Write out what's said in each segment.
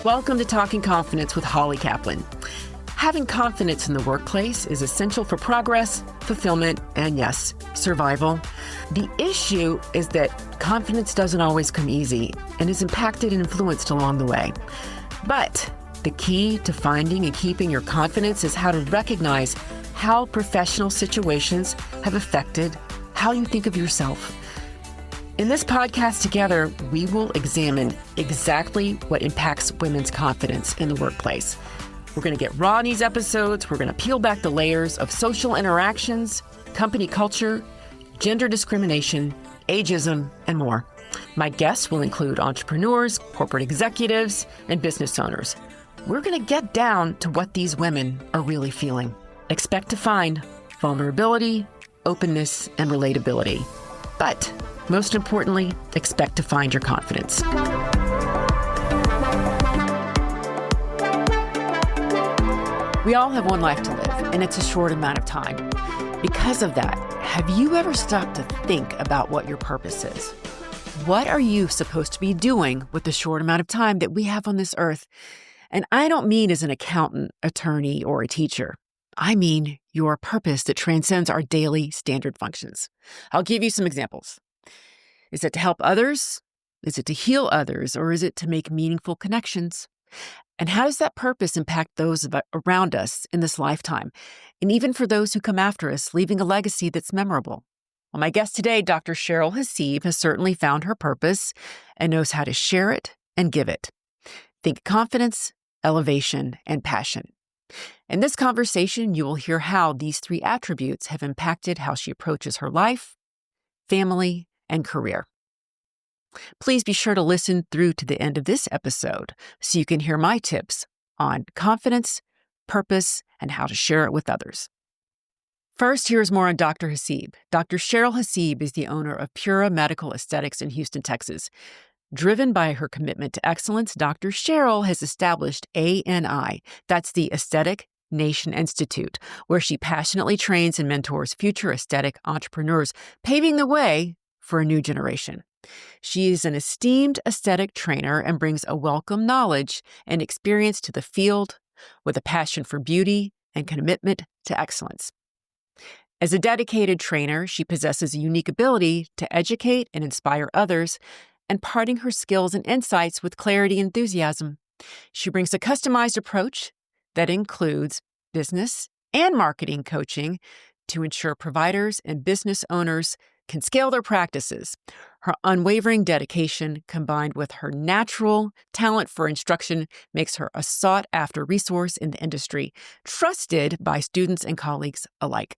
Welcome to Talking Confidence with Holly Kaplan. Having confidence in the workplace is essential for progress, fulfillment, and yes, survival. The issue is that confidence doesn't always come easy and is impacted and influenced along the way. But the key to finding and keeping your confidence is how to recognize how professional situations have affected how you think of yourself. In this podcast together, we will examine exactly what impacts women's confidence in the workplace. We're going to get raw in these episodes. We're going to peel back the layers of social interactions, company culture, gender discrimination, ageism, and more. My guests will include entrepreneurs, corporate executives, and business owners. We're going to get down to what these women are really feeling. Expect to find vulnerability, openness, and relatability. But most importantly, expect to find your confidence. We all have one life to live, and it's a short amount of time. Because of that, have you ever stopped to think about what your purpose is? What are you supposed to be doing with the short amount of time that we have on this earth? And I don't mean as an accountant, attorney, or a teacher. I mean your purpose that transcends our daily standard functions. I'll give you some examples. Is it to help others? Is it to heal others? Or is it to make meaningful connections? And how does that purpose impact those around us in this lifetime? And even for those who come after us, leaving a legacy that's memorable. Well, my guest today, Dr. Cheryl Haseeb, has certainly found her purpose and knows how to share it and give it. Think confidence, elevation, and passion. In this conversation, you will hear how these three attributes have impacted how she approaches her life, family, and career. Please be sure to listen through to the end of this episode so you can hear my tips on confidence, purpose, and how to share it with others. First, here's more on Dr. Haseeb. Dr. Cheryl Haseeb is the owner of Pura Medical Aesthetics in Houston, Texas. Driven by her commitment to excellence, Dr. Cheryl has established ANI, that's the Aesthetic Nation Institute, where she passionately trains and mentors future aesthetic entrepreneurs, paving the way for a new generation. She is an esteemed aesthetic trainer and brings a welcome knowledge and experience to the field with a passion for beauty and commitment to excellence. As a dedicated trainer, she possesses a unique ability to educate and inspire others, imparting her skills and insights with clarity and enthusiasm. She brings a customized approach that includes business and marketing coaching to ensure providers and business owners can scale their practices. Her unwavering dedication, combined with her natural talent for instruction, makes her a sought-after resource in the industry, trusted by students and colleagues alike.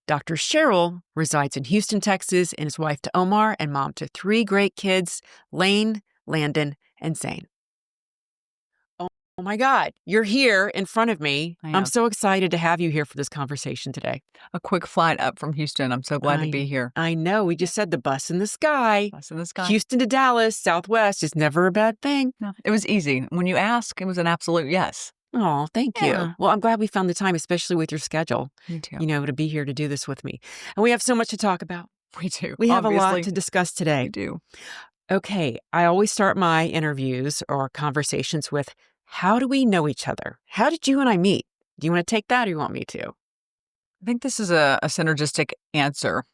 Dr. Cheryl resides in Houston, Texas, and is wife to Omar and mom to three great kids, Lane, Landon, and Zane. Oh my God, you're here in front of me. I'm so excited to have you here for this conversation today. A quick flight up from Houston. I'm so glad to be here. I know. We just said the bus in the sky. Bus in the sky. Houston to Dallas, Southwest is never a bad thing. No, it was easy. When you ask, it was an absolute yes. Oh, thank you. Well, I'm glad we found the time, especially with your schedule, Me too. to be here to do this with me. And we have so much to talk about. We do. We have a lot to discuss today. We do. Okay. I always start my interviews or conversations with, how do we know each other? How did you and I meet? Do you want to take that or you want me to? I think this is a synergistic answer.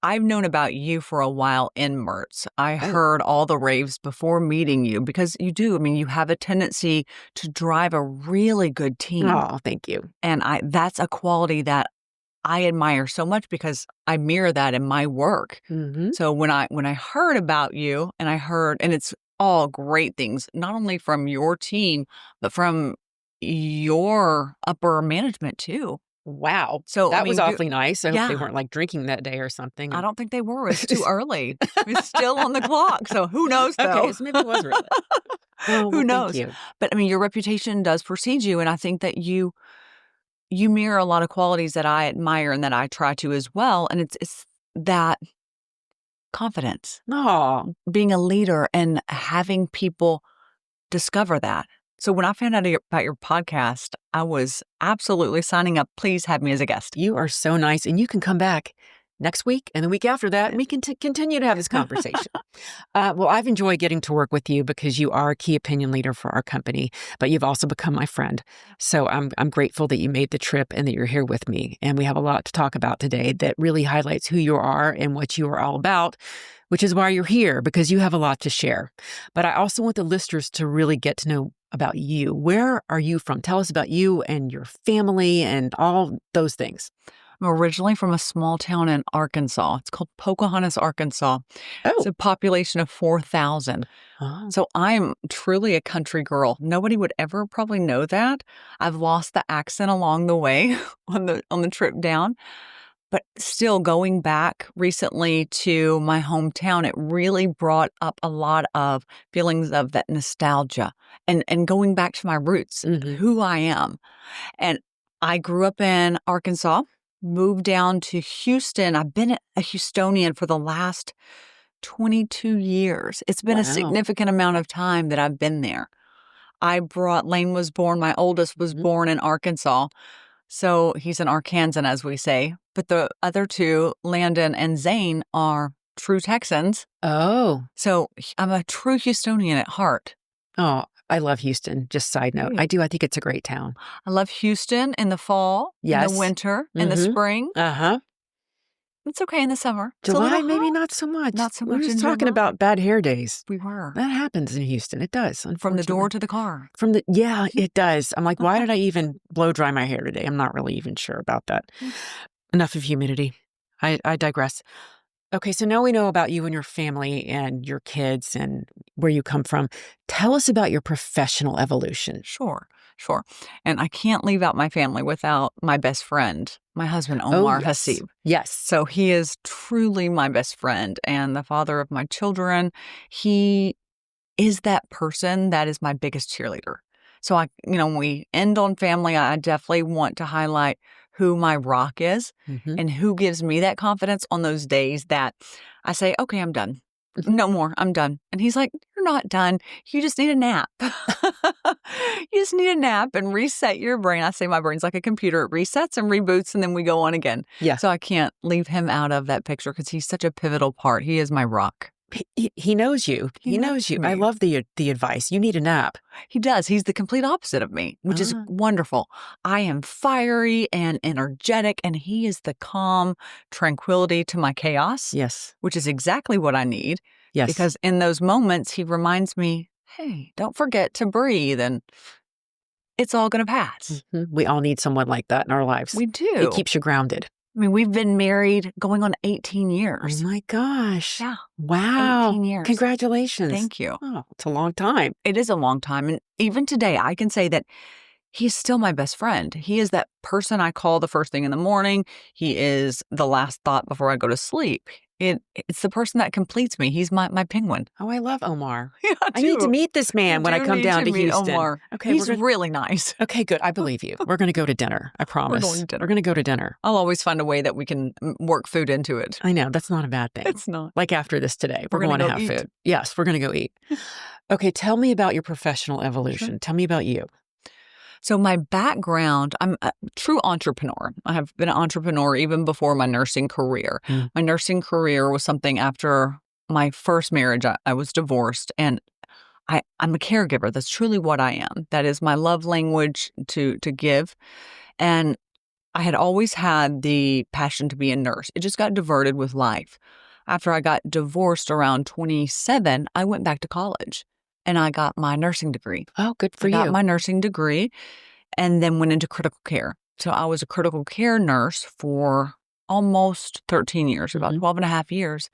I've known about you for a while in Mertz. I heard all the raves before meeting you because you do. I mean, you have a tendency to drive a really good team. Oh, thank you. And that's a quality that I admire so much because I mirror that in my work. Mm-hmm. So when I heard about you and it's all great things, not only from your team, but from your upper management too. Wow. So that was awfully nice. I hope they Yeah. weren't drinking that day or something. I don't think they were. It's too early. It's still on the clock. So who knows though? Okay, so maybe it was really. Oh, Who knows? Thank you. But your reputation does precede you. And I think that you mirror a lot of qualities that I admire and that I try to as well. And it's that confidence, being a leader and having people discover that. So when I found out about your podcast, I was absolutely signing up. Please have me as a guest. You are so nice. And you can come back next week and the week after that, and we can continue to have this conversation. Well, I've enjoyed getting to work with you because you are a key opinion leader for our company, but you've also become my friend. So I'm grateful that you made the trip and that you're here with me. And we have a lot to talk about today that really highlights who you are and what you are all about, which is why you're here, because you have a lot to share. But I also want the listeners to really get to know about you. Where are you from? Tell us about you and your family and all those things. I'm originally from a small town in Arkansas. It's called Pocahontas, Arkansas. Oh. It's a population of 4,000. Oh. So I'm truly a country girl. Nobody would ever probably know that. I've lost the accent along the way on the trip down. But still, going back recently to my hometown, it really brought up a lot of feelings of that nostalgia and going back to my roots, who I am. And I grew up in Arkansas, moved down to Houston. I've been a Houstonian for the last 22 years. It's been a significant amount of time that I've been there. Lane was born, my oldest was born in Arkansas. So he's an Arkansan, as we say. But the other two, Landon and Zane, are true Texans. Oh. So I'm a true Houstonian at heart. Oh, I love Houston. Just side note. I do. I think it's a great town. I love Houston in the fall, in the winter, in the spring. Uh-huh. It's okay in the summer. July, maybe not so much. Not so much. We were just talking about bad hair days. We were. That happens in Houston. It does. From the door to the car. Yeah, it does. I'm like, why did I even blow dry my hair today? I'm not really even sure about that. Enough of humidity. I digress. Okay, so now we know about you and your family and your kids and where you come from. Tell us about your professional evolution. Sure. And I can't leave out my family without my best friend, my husband, Omar Haseeb. Yes. So he is truly my best friend and the father of my children. He is that person that is my biggest cheerleader. So when we end on family, I definitely want to highlight who my rock is and who gives me that confidence on those days that I say, okay, I'm done. No more. I'm done. And he's like, you're not done. You just need a nap. You just need a nap and reset your brain. I say my brain's like a computer. It resets and reboots and then we go on again. Yeah. So I can't leave him out of that picture because he's such a pivotal part. He is my rock. He knows you. He knows you. Me. I love the advice. You need a nap. He does. He's the complete opposite of me, which is wonderful. I am fiery and energetic, and he is the calm tranquility to my chaos. Yes. Which is exactly what I need. Yes. Because in those moments, he reminds me, hey, don't forget to breathe, and it's all going to pass. We all need someone like that in our lives. We do. It keeps you grounded. I mean, we've been married going on 18 years. Oh, my gosh. Yeah. Wow. 18 years. Congratulations. Thank you. Oh, it's a long time. It is a long time. And even today, I can say that he's still my best friend. He is that person I call the first thing in the morning. He is the last thought before I go to sleep. It's the person that completes me. He's my penguin. Oh, I love Omar. Yeah, I need to meet this man when I come down to Houston. Omar. Okay, he's really nice. Okay, good. I believe you. We're going to go to dinner. I promise. We're going to go to dinner. I'll always find a way that we can work food into it. I know. That's not a bad thing. It's not. Like after this today, we're going to have food. Yes, we're going to go eat. Okay, tell me about your professional evolution. Sure. Tell me about you. So my background, I'm a true entrepreneur. I have been an entrepreneur even before my nursing career. My nursing career was something after my first marriage. I was divorced, and I'm a caregiver. That's truly what I am. That is my love language to give. And I had always had the passion to be a nurse. It just got diverted with life. After I got divorced around 27, I went back to college. And I got my nursing degree. Oh, good for you. I got my nursing degree and then went into critical care. So I was a critical care nurse for almost 13 years, about 12 and a half years.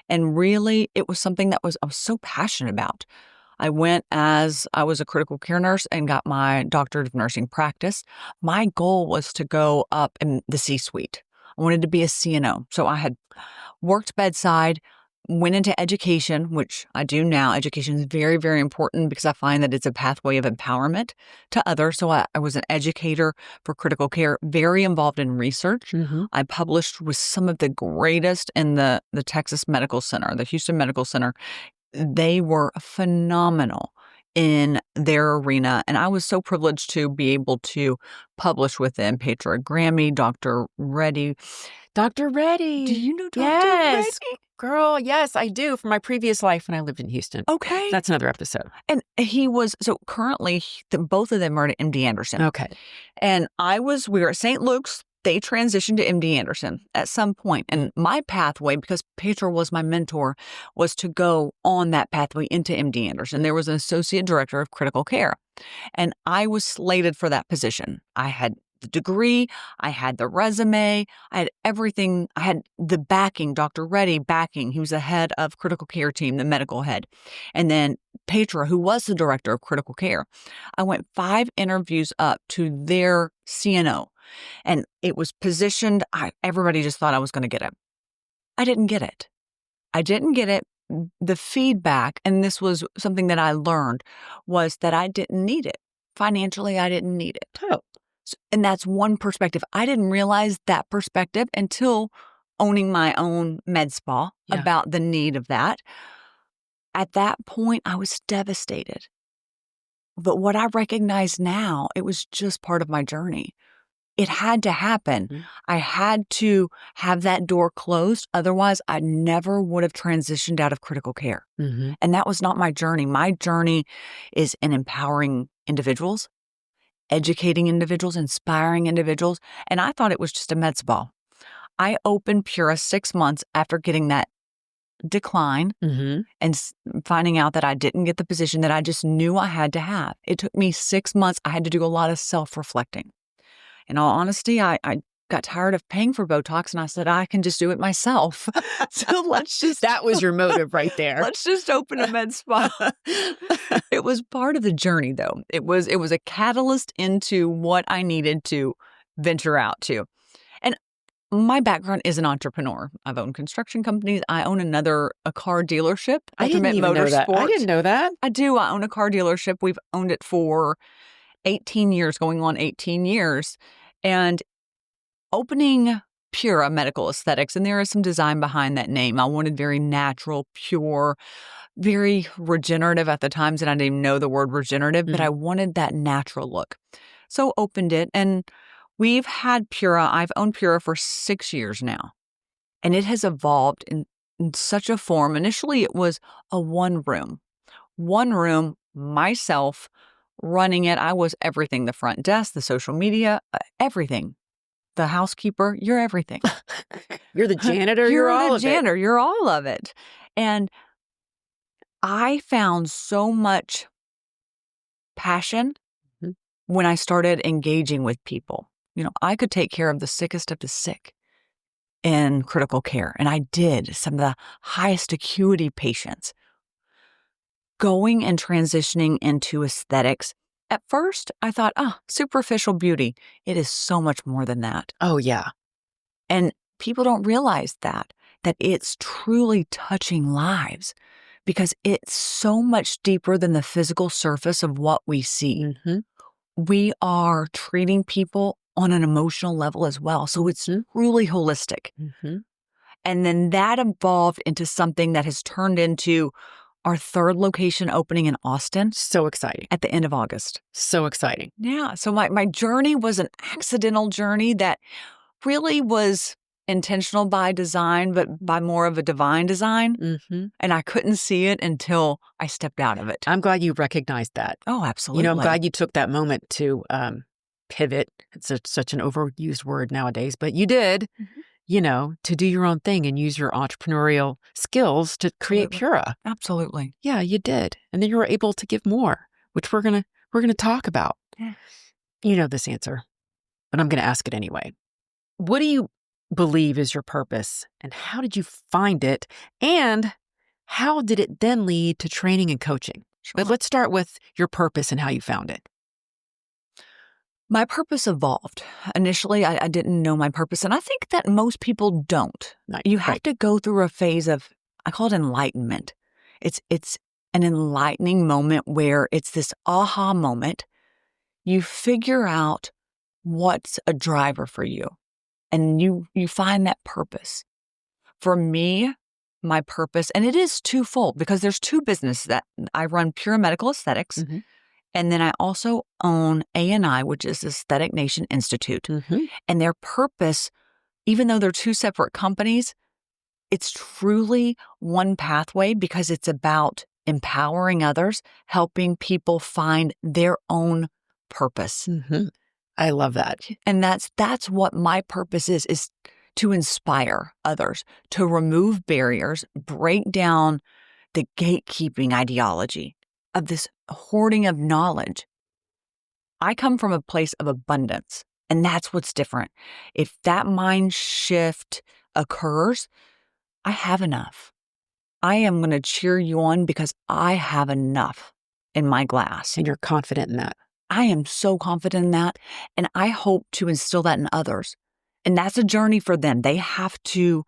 And really, it was something that I was so passionate about. I went as I was a critical care nurse and got my doctorate of nursing practice. My goal was to go up in the C-suite. I wanted to be a CNO. So I had worked bedside, went into education, which I do now. Education is very, very important because I find that it's a pathway of empowerment to others. So I was an educator for critical care, very involved in research. I published with some of the greatest in the Texas Medical Center, the Houston Medical Center. They were phenomenal in their arena. And I was so privileged to be able to publish with them. Petra Grammy, Dr. Reddy. Dr. Reddy. Do you know Dr. Yes. Reddy? Girl, yes, I do. From my previous life when I lived in Houston. Okay. That's another episode. And he was, so currently, both of them are at MD Anderson. Okay. And we were at St. Luke's. They transitioned to MD Anderson at some point. And my pathway, because Petra was my mentor, was to go on that pathway into MD Anderson. There was an associate director of critical care. And I was slated for that position. I had the degree, I had the resume, I had everything. I had the backing, Dr. Reddy backing. He was the head of critical care team, the medical head. And then Petra, who was the director of critical care. I went 5 interviews up to their CNO. And it was positioned, everybody just thought I was going to get it. I didn't get it. The feedback, and this was something that I learned, was that I didn't need it. Financially, I didn't need it. Oh. And that's one perspective. I didn't realize that perspective until owning my own med spa about the need of that. At that point, I was devastated. But what I recognize now, it was just part of my journey. It had to happen. Mm-hmm. I had to have that door closed. Otherwise, I never would have transitioned out of critical care. Mm-hmm. And that was not my journey. My journey is in empowering individuals, educating individuals, inspiring individuals. And I thought it was just a med spa. I opened Pura 6 months after getting that decline and finding out that I didn't get the position that I just knew I had to have. It took me 6 months. I had to do a lot of self-reflecting. In all honesty, I got tired of paying for Botox and I said, I can just do it myself. So let's just... That was your motive right there. Let's just open a med spa. It was part of the journey, though. It was a catalyst into what I needed to venture out to. And my background is an entrepreneur. I've owned construction companies. I own a car dealership. I didn't even know that. I didn't know that. I do. I own a car dealership. We've owned it for 18 years, going on 18 years. And opening Pura Medical Aesthetics, and there is some design behind that name. I wanted very natural, pure, very regenerative at the times, and I didn't even know the word regenerative, but I wanted that natural look. So opened it, and we've had Pura. I've owned Pura for 6 years now, and it has evolved in such a form. Initially, it was a one room, myself running it. I was everything, the front desk, the social media, everything. The housekeeper, you're everything. You're the janitor, you're all of it. You're all of it. And I found so much passion when I started engaging with people. You know, I could take care of the sickest of the sick in critical care. And I did some of the highest acuity patients. Going and transitioning into aesthetics, at first I thought, superficial beauty. It is so much more than that. Oh, yeah. And people don't realize that it's truly touching lives because it's so much deeper than the physical surface of what we see. We are treating people on an emotional level as well. So it's really holistic. And then that evolved into something that has turned into our 3rd location opening in Austin. So exciting. At the end of August. So exciting. Yeah. So my journey was an accidental journey that really was intentional by design, but by more of a divine design. And I couldn't see it until I stepped out of it. I'm glad you recognized that. Oh, absolutely. You know, I'm glad you took that moment to pivot. It's such an overused word nowadays, but you did. You know, to do your own thing and use your entrepreneurial skills to create Pura. Absolutely. Yeah, you did. And then you were able to give more, which we're going to talk about. Yes. You know this answer, but I'm going to ask it anyway. What do you believe is your purpose and how did you find it? And how did it then lead to training and coaching? Sure. But let's start with your purpose and how you found it. My purpose evolved. Initially, I didn't know my purpose, and I think that most people don't. You have to go through a phase of, I call it enlightenment. It's an enlightening moment where it's this aha moment. You figure out what's a driver for you, and you find that purpose. For me, my purpose, and it is twofold because there's two businesses that I run. Pura Medical Aesthetics, and then I also own A&I, which is Aesthetic Nation Institute. And their purpose, even though they're two separate companies, it's truly one pathway because it's about empowering others, helping people find their own purpose. I love that. And that's what my purpose is to inspire others, to remove barriers, break down the gatekeeping ideology of this hoarding of knowledge. I come from a place of abundance, and that's what's different. If that mind shift occurs, I have enough. I am going to cheer you on because I have enough in my glass. And you're confident in that. I am so confident in that, and I hope to instill that in others. And that's a journey for them. They have to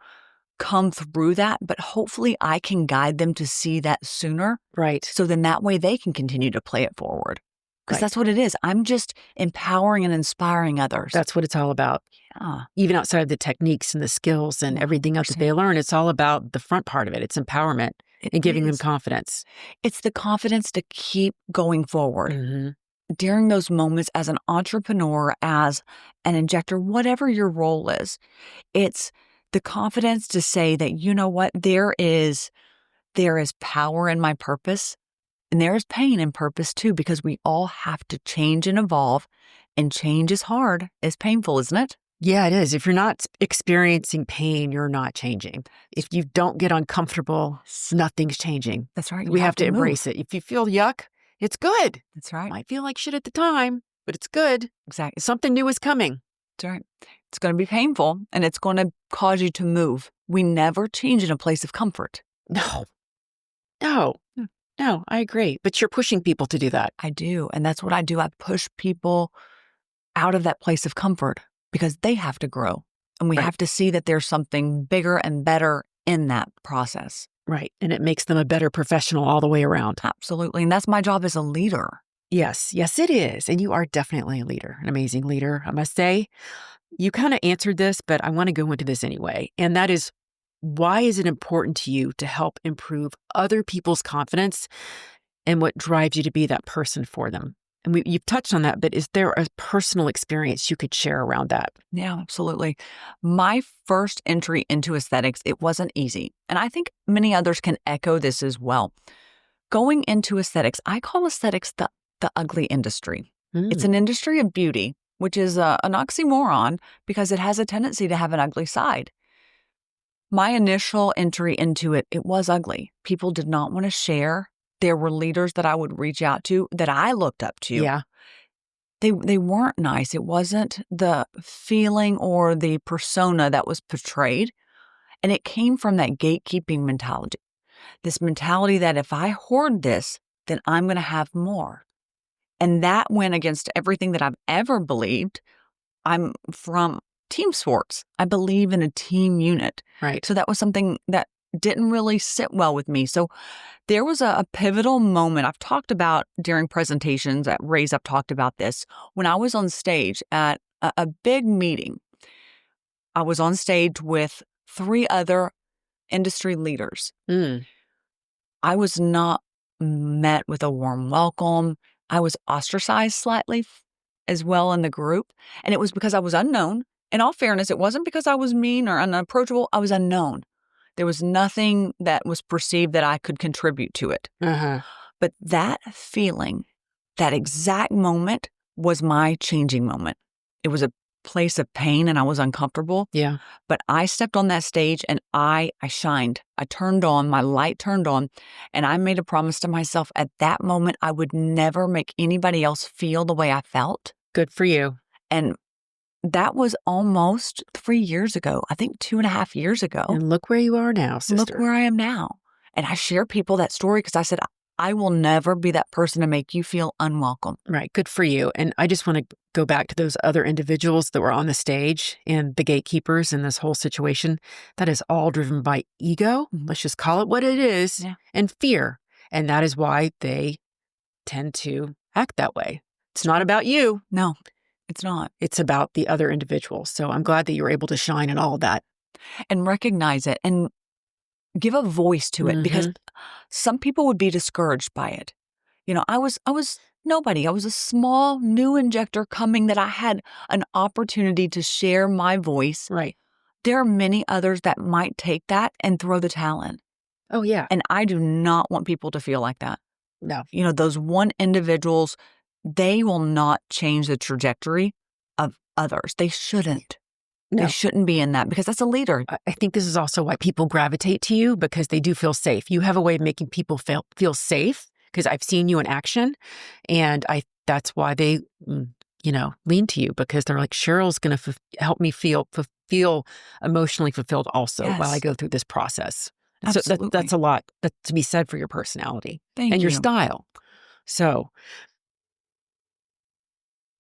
come through that, but hopefully I can guide them to see that sooner. Right. So then that way they can continue to play it forward. Because that's what it is. I'm just empowering and inspiring others. That's what it's all about. Yeah. Even outside of the techniques and the skills and everything else that they learn, it's all about the front part of it. It's empowerment and giving them confidence. It's the confidence to keep going forward. During those moments as an entrepreneur, as an injector, whatever your role is, it's the confidence to say that, you know what, there is power in my purpose. And there is pain in purpose too, because we all have to change and evolve. And change is hard. It's painful, isn't it? Yeah, it is. If you're not experiencing pain, you're not changing. If you don't get uncomfortable, nothing's changing. That's right. We have to embrace it. If you feel yuck, it's good. That's right. It might feel like shit at the time, but it's good. Exactly. Something new is coming. That's right. It's going to be painful, and it's going to cause you to move. We never change in a place of comfort. No, I agree. But you're pushing people to do that. I do. And that's what I do. I push people out of that place of comfort because they have to grow. And we have to see that there's something bigger and better in that process. Right. And it makes them a better professional all the way around. Absolutely. And that's my job as a leader. Yes, it is. And you are definitely a leader, an amazing leader, I must say. You kind of answered this, but I want to go into this anyway. And that is, why is it important to you to help improve other people's confidence and what drives you to be that person for them? And you've touched on that, but is there a personal experience you could share around that? Yeah, absolutely. My first entry into aesthetics, it wasn't easy. And I think many others can echo this as well. Going into aesthetics, I call aesthetics the ugly industry. It's an industry of beauty, which is an oxymoron because it has a tendency to have an ugly side. My initial entry into it was ugly. People did not want to share. There were leaders that I would reach out to that I looked up to. Yeah. They weren't nice. It wasn't the feeling or the persona that was portrayed. And it came from that gatekeeping mentality. This mentality that if I hoard this, then I'm going to have more. And that went against everything that I've ever believed. I'm from team sports. I believe in a team unit. Right. So that was something that didn't really sit well with me. So there was a pivotal moment I've talked about during presentations at Raise. I've talked about this when I was on stage at a big meeting. I was on stage with 3 other industry leaders. I was not met with a warm welcome. I was ostracized slightly as well in the group. And it was because I was unknown. In all fairness, it wasn't because I was mean or unapproachable. I was unknown. There was nothing that was perceived that I could contribute to it. But that feeling, that exact moment was my changing moment. It was a place of pain and I was uncomfortable. Yeah. But I stepped on that stage and I shined. I turned on, my light turned on, and I made a promise to myself at that moment I would never make anybody else feel the way I felt. Good for you. And that was almost 3 years ago. I think 2.5 years ago. And look where you are now, sister. Look where I am now. And I share people that story because I said, I will never be that person to make you feel unwelcome. Right. Good for you. And I just want to go back to those other individuals that were on the stage and the gatekeepers in this whole situation. That is all driven by ego. Let's just call it what it is. Yeah. And fear. And that is why they tend to act that way. It's not about you. No, it's not. It's about the other individuals. So I'm glad that you were able to shine in all of that. And recognize it. And give a voice to it, because some people would be discouraged by it. I was nobody. I was a small new injector coming that I had an opportunity to share my voice. Right. There are many others that might take that and throw the towel in. Oh, yeah. And I do not want people to feel like that. No. Those one individuals, they will not change the trajectory of others. They shouldn't. No. They shouldn't be in that, because that's a leader. I think this is also why people gravitate to you, because they do feel safe. You have a way of making people feel safe, because I've seen you in action, and that's why they, lean to you, because they're like, Cheryl's going to help me feel emotionally fulfilled also while I go through this process. Absolutely. So that's a lot to be said for your personality and your style. So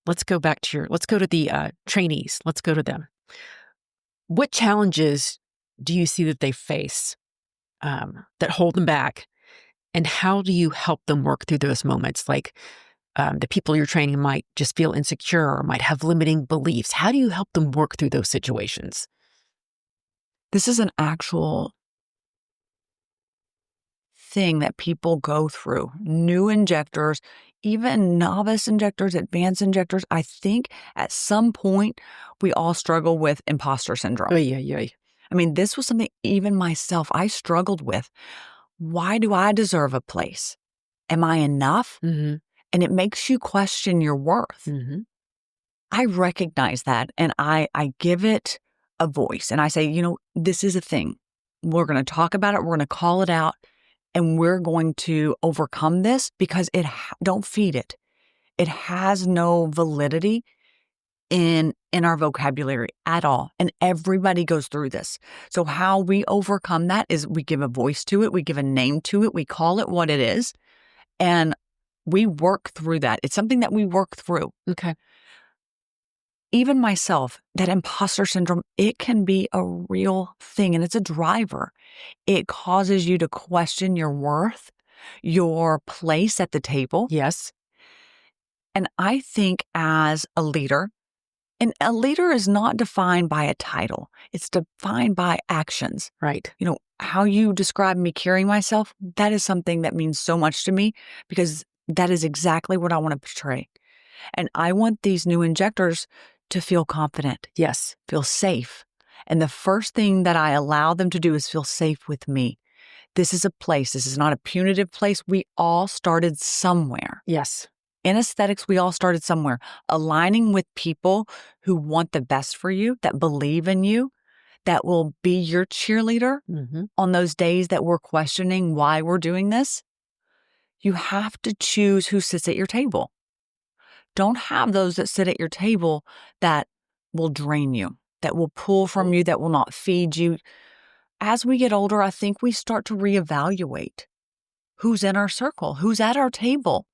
let's go to the trainees. Let's go to them. What challenges do you see that they face that hold them back? And how do you help them work through those moments? Like the people you're training might just feel insecure or might have limiting beliefs. How do you help them work through those situations? This is an actual thing that people go through. New injectors, even novice injectors, advanced injectors. I think at some point we all struggle with imposter syndrome. Yeah. I mean, this was something even myself I struggled with. Why do I deserve a place? Am I enough? Mm-hmm. And it makes you question your worth. Mm-hmm. I recognize that, and I give it a voice, and I say, this is a thing. We're going to talk about it. We're going to call it out, and we're going to overcome this, because don't feed it. It has no validity in our vocabulary at all. And everybody goes through this. So how we overcome that is we give a voice to it. We give a name to it. We call it what it is. And we work through that. It's something that we work through. Okay. Even myself, that imposter syndrome, it can be a real thing, and it's a driver. It causes you to question your worth, your place at the table. Yes. And I think as a leader, and a leader is not defined by a title. It's defined by actions. Right. How you describe me carrying myself, that is something that means so much to me, because that is exactly what I want to portray. And I want these new injectors to feel confident. Yes. Feel safe. And the first thing that I allow them to do is feel safe with me. This is a place. This is not a punitive place. We all started somewhere. Yes. In aesthetics, we all started somewhere. Aligning with people who want the best for you, that believe in you, that will be your cheerleader on those days that we're questioning why we're doing this. You have to choose who sits at your table. Don't have those that sit at your table that will drain you, that will pull from you, that will not feed you. As we get older, I think we start to reevaluate who's in our circle, who's at our table,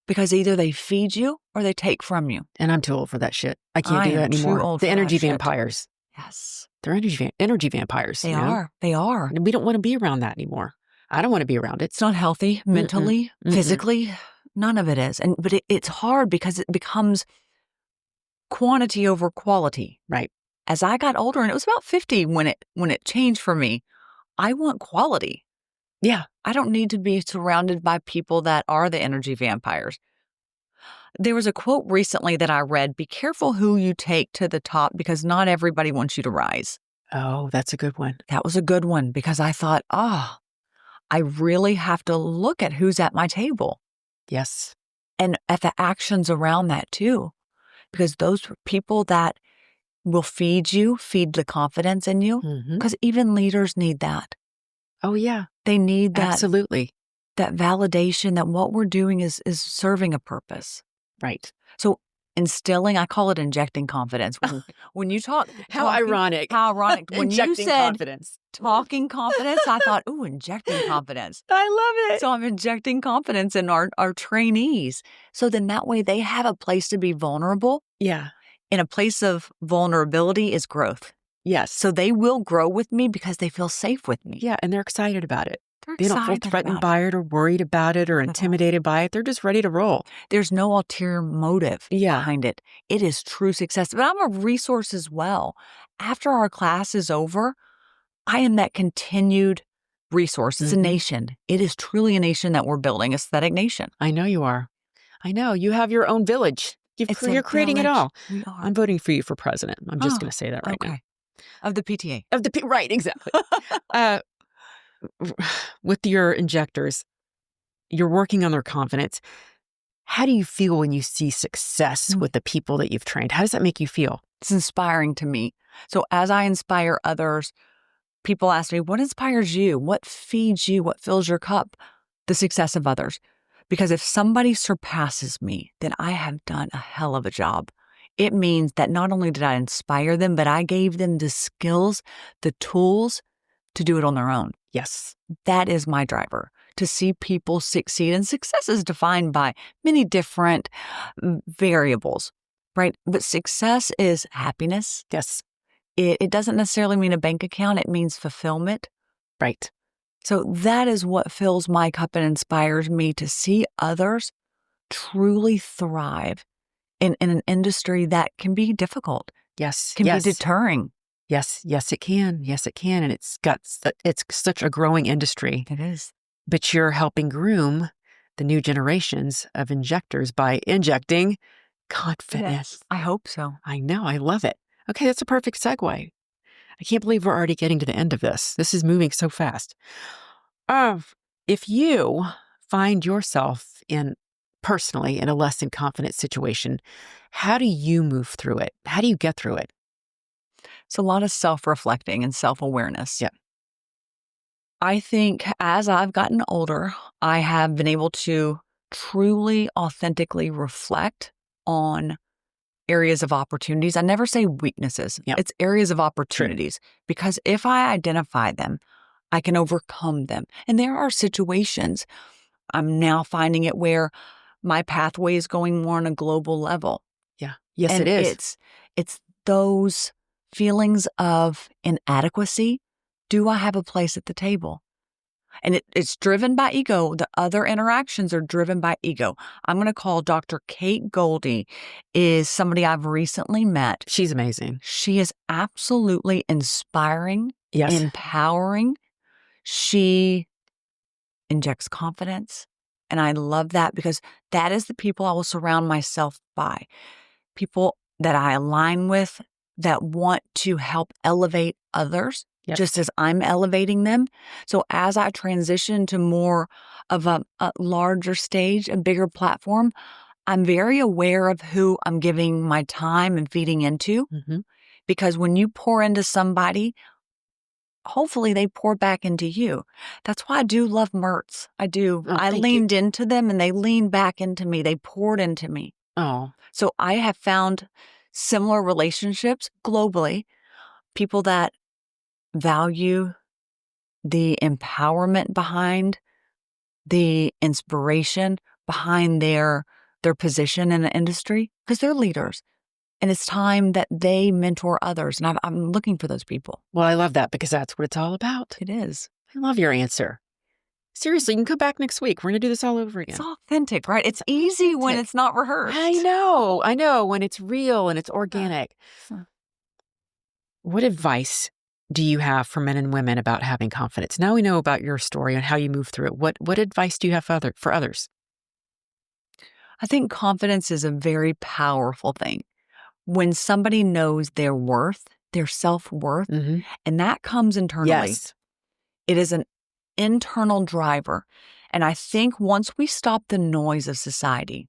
because either they feed you or they take from you. And I'm too old for that shit. I can't do that anymore. The energy vampires. Yes. They're energy vampires. They are. They are. And we don't want to be around that anymore. I don't want to be around it. It's not healthy mentally, physically. None of it is. But it's hard because it becomes quantity over quality. Right. As I got older, and it was about 50 when it changed for me, I want quality. Yeah. I don't need to be surrounded by people that are the energy vampires. There was a quote recently that I read, be careful who you take to the top, because not everybody wants you to rise. Oh, that's a good one. That was a good one, because I thought, I really have to look at who's at my table. Yes. And at the actions around that too, because those are people that will feed the confidence in you, because even leaders need that. Oh, yeah. They need that. Absolutely. That validation that what we're doing is serving a purpose. Right. So instilling, I call it injecting confidence. When you talk. How ironic. How ironic. When you said confidence. Talking confidence, I thought, injecting confidence. I love it. So I'm injecting confidence in our trainees. So then that way they have a place to be vulnerable. Yeah. And a place of vulnerability is growth. Yes. So they will grow with me because they feel safe with me. Yeah. And they're excited about it. They don't feel threatened by it or worried about it or intimidated by it. They're just ready to roll. There's no ulterior motive behind it. It is true success. But I'm a resource as well. After our class is over, I am that continued resource. It's a nation. It is truly a nation that we're building, aesthetic nation. I know you are. I know. You have your own village. You're creating it all. We are. I'm voting for you for president. I'm just going to say that right now. Of the PTA. Right, exactly. With your injectors, you're working on their confidence. How do you feel when you see success with the people that you've trained? How does that make you feel? It's inspiring to me. So as I inspire others, people ask me, what inspires you? What feeds you? What fills your cup? The success of others. Because if somebody surpasses me, then I have done a hell of a job. It means that not only did I inspire them, but I gave them the skills, the tools to do it on their own. Yes. That is my driver, to see people succeed. And success is defined by many different variables, right? But success is happiness. Yes. It doesn't necessarily mean a bank account. It means fulfillment. Right. So that is what fills my cup and inspires me to see others truly thrive in an industry that can be difficult. Yes. Can be deterring. Yes. Yes, it can. Yes, it can. And it's such a growing industry. It is. But you're helping groom the new generations of injectors by injecting confidence. Yes, I hope so. I know. I love it. Okay, that's a perfect segue. I can't believe we're already getting to the end of this. This is moving so fast. If you find yourself personally in a less than confident situation, how do you move through it? How do you get through it? It's a lot of self-reflecting and self-awareness. Yeah. I think as I've gotten older, I have been able to truly, authentically reflect on areas of opportunities. I never say weaknesses. Yep. It's areas of opportunities. True. Because if I identify them, I can overcome them. And there are situations, I'm now finding it where my pathway is going more on a global level. Yeah. Yes, and it is. It's those feelings of inadequacy. Do I have a place at the table? And it's driven by ego. The other interactions are driven by ego. I'm going to call Dr. Kate Goldie, is somebody I've recently met. She's amazing. She is absolutely inspiring, yes, empowering. She injects confidence. And I love that because that is the people I will surround myself by. People that I align with that want to help elevate others. Yep. Just as I'm elevating them. So as I transition to more of a larger stage, a bigger platform, I'm very aware of who I'm giving my time and feeding into. Mm-hmm. Because when you pour into somebody, hopefully they pour back into you. That's why I do love Mertz. I do. I leaned into them and they leaned back into me. They poured into me. Oh. So I have found similar relationships globally, people that value the empowerment behind, the inspiration behind their position in the industry, because they're leaders. And it's time that they mentor others. And I'm looking for those people. Well, I love that because that's what it's all about. It is. I love your answer. Seriously, you can come back next week. We're going to do this all over again. It's authentic, right? It's easy when it's not rehearsed. I know. When it's real and it's organic. What advice do you have for men and women about having confidence? Now we know about your story and how you move through it. What advice do you have for others? I think confidence is a very powerful thing. When somebody knows their worth, their self-worth, mm-hmm. and that comes internally. Yes. It is an internal driver. And I think once we stop the noise of society,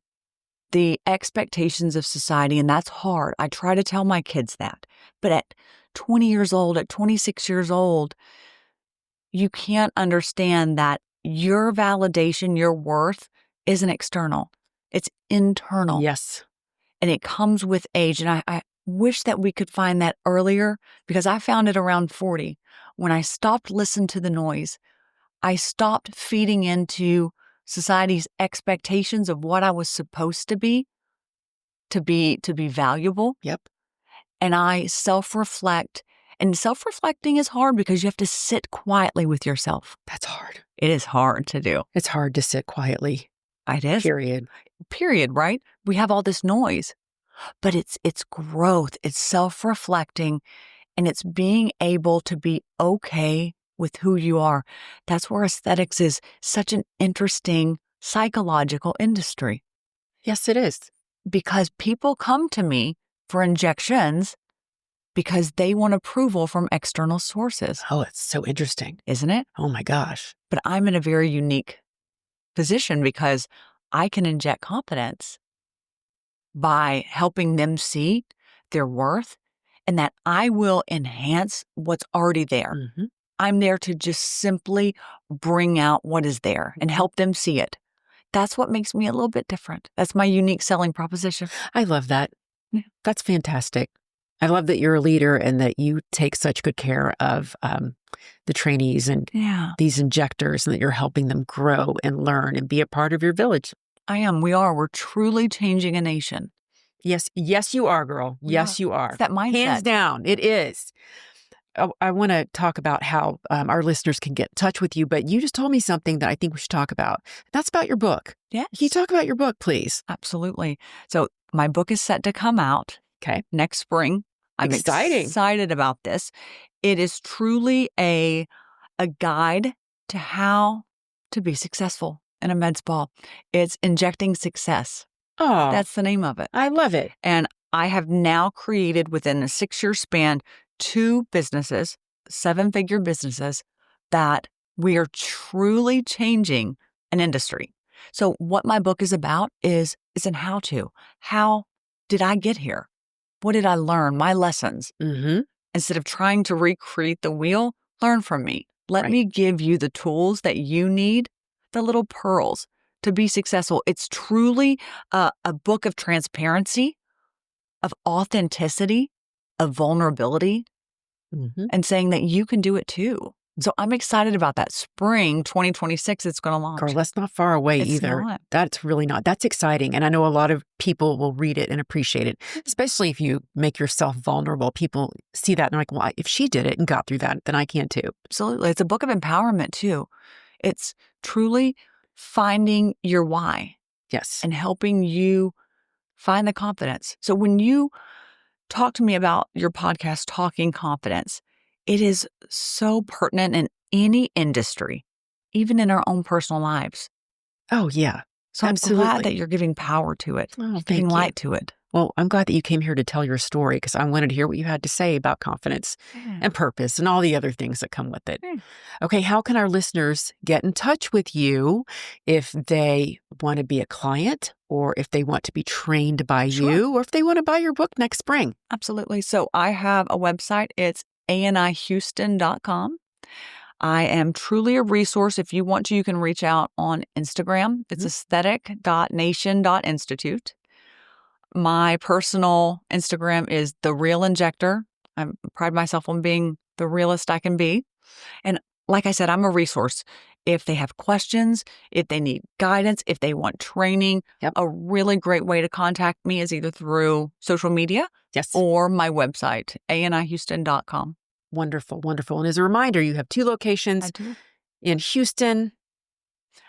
the expectations of society, and that's hard. I try to tell my kids that. But at 20 years old, at 26 years old, you can't understand that your validation, your worth isn't external. It's internal. Yes. And it comes with age. And I wish that we could find that earlier because I found it around 40. When I stopped listening to the noise, I stopped feeding into society's expectations of what I was supposed to be valuable. Yep. And I self-reflect. And self-reflecting is hard because you have to sit quietly with yourself. That's hard. It is hard to do. It's hard to sit quietly. It is. Period, right? We have all this noise. But it's growth. It's self-reflecting. And it's being able to be okay with who you are. That's where aesthetics is such an interesting psychological industry. Yes, it is. Because people come to me for injections because they want approval from external sources. Oh, it's so interesting. Isn't it? Oh my gosh. But I'm in a very unique position because I can inject confidence by helping them see their worth and that I will enhance what's already there. Mm-hmm. I'm there to just simply bring out what is there and help them see it. That's what makes me a little bit different. That's my unique selling proposition. I love that. Yeah. That's fantastic. I love that you're a leader and that you take such good care of the trainees and these injectors, and that you're helping them grow and learn and be a part of your village. I am. We are. We're truly changing a nation. Yes. Yes, you are, girl. Yes, you are. It's that mindset. Hands down. It is. I want to talk about how our listeners can get in touch with you, but you just told me something that I think we should talk about. That's about your book. Yes. Can you talk about your book, please? Absolutely. So my book is set to come out next spring. I'm excited about this. It is truly a guide to how to be successful in a med spa. It's Injecting Success. Oh, that's the name of it. I love it. And I have now created within a 6-year span 2 businesses, 7-figure businesses, that we are truly changing an industry. So what my book is about is an how-to. How did I get here? What did I learn? My lessons. Mm-hmm. Instead of trying to recreate the wheel, learn from me. Let me give you the tools that you need, the little pearls to be successful. It's truly a book of transparency, of authenticity, of vulnerability, and saying that you can do it too. So I'm excited about that. Spring 2026, it's going to launch. Girl, that's not far away either. Not. That's really not. That's exciting. And I know a lot of people will read it and appreciate it, especially if you make yourself vulnerable. People see that and they're like, well, if she did it and got through that, then I can too. Absolutely. It's a book of empowerment too. It's truly finding your why. Yes. And helping you find the confidence. So when you talk to me about your podcast, Talking Confidence, it is so pertinent in any industry, even in our own personal lives. Oh, yeah. So absolutely. I'm glad that you're giving power to it, giving light to it. Well, I'm glad that you came here to tell your story because I wanted to hear what you had to say about confidence and purpose and all the other things that come with it. Okay, how can our listeners get in touch with you if they want to be a client or if they want to be trained by you or if they want to buy your book next spring? Absolutely. So I have a website. It's anihouston.com. I am truly a resource. If you want to, you can reach out on Instagram. It's aesthetic.nation.institute. My personal Instagram is The Real Injector. I pride myself on being the realest I can be. And like I said, I'm a resource. If they have questions, if they need guidance, if they want training, a really great way to contact me is either through social media or my website, anihouston.com. Wonderful, wonderful. And as a reminder, you have 2 locations in Houston.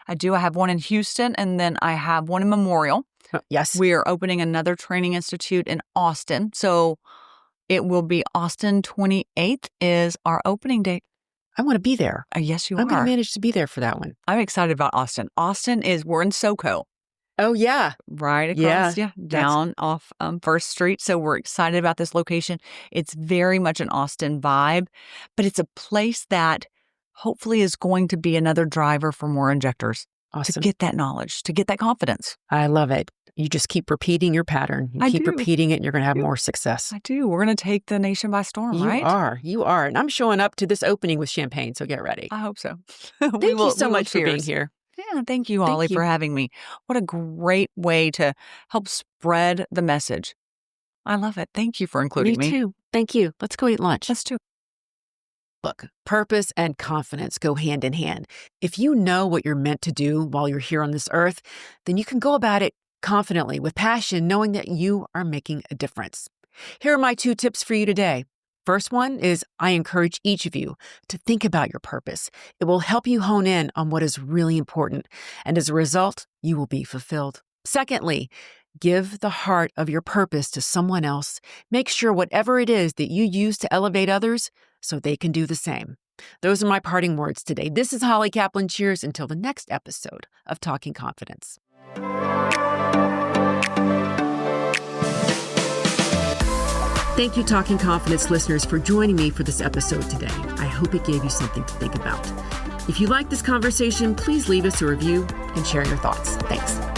I do. I have one in Houston, and then I have one in Memorial. Yes. We are opening another training institute in Austin. So it will be Austin 28th is our opening date. I want to be there. Yes, you I'm are. going to manage to be there for that one. I'm excited about Austin. Austin we're in SoCo. Oh, yeah. Right across, down off 1st Street. So we're excited about this location. It's very much an Austin vibe, but it's a place that hopefully is going to be another driver for more injectors. Awesome. To get that knowledge, to get that confidence. I love it. You just keep repeating your pattern. You keep repeating it and you're going to have more success. I do. We're going to take the nation by storm, right? You are. And I'm showing up to this opening with champagne, so get ready. I hope so. Thank you so much for being here. Yeah, thank you, Ollie, for having me. What a great way to help spread the message. I love it. Thank you for including me. Me too. Thank you. Let's go eat lunch. Let's do it. Look, purpose and confidence go hand in hand. If you know what you're meant to do while you're here on this earth, then you can go about it confidently, with passion, knowing that you are making a difference. Here are my 2 tips for you today. First one is I encourage each of you to think about your purpose. It will help you hone in on what is really important, and as a result, you will be fulfilled. Secondly, give the heart of your purpose to someone else. Make sure whatever it is that you use to elevate others so they can do the same. Those are my parting words today. This is Holly Kaplan. Cheers until the next episode of Talking Confidence. Thank you, Talking Confidence listeners, for joining me for this episode today. I hope it gave you something to think about. If you like this conversation, please leave us a review and share your thoughts. Thanks.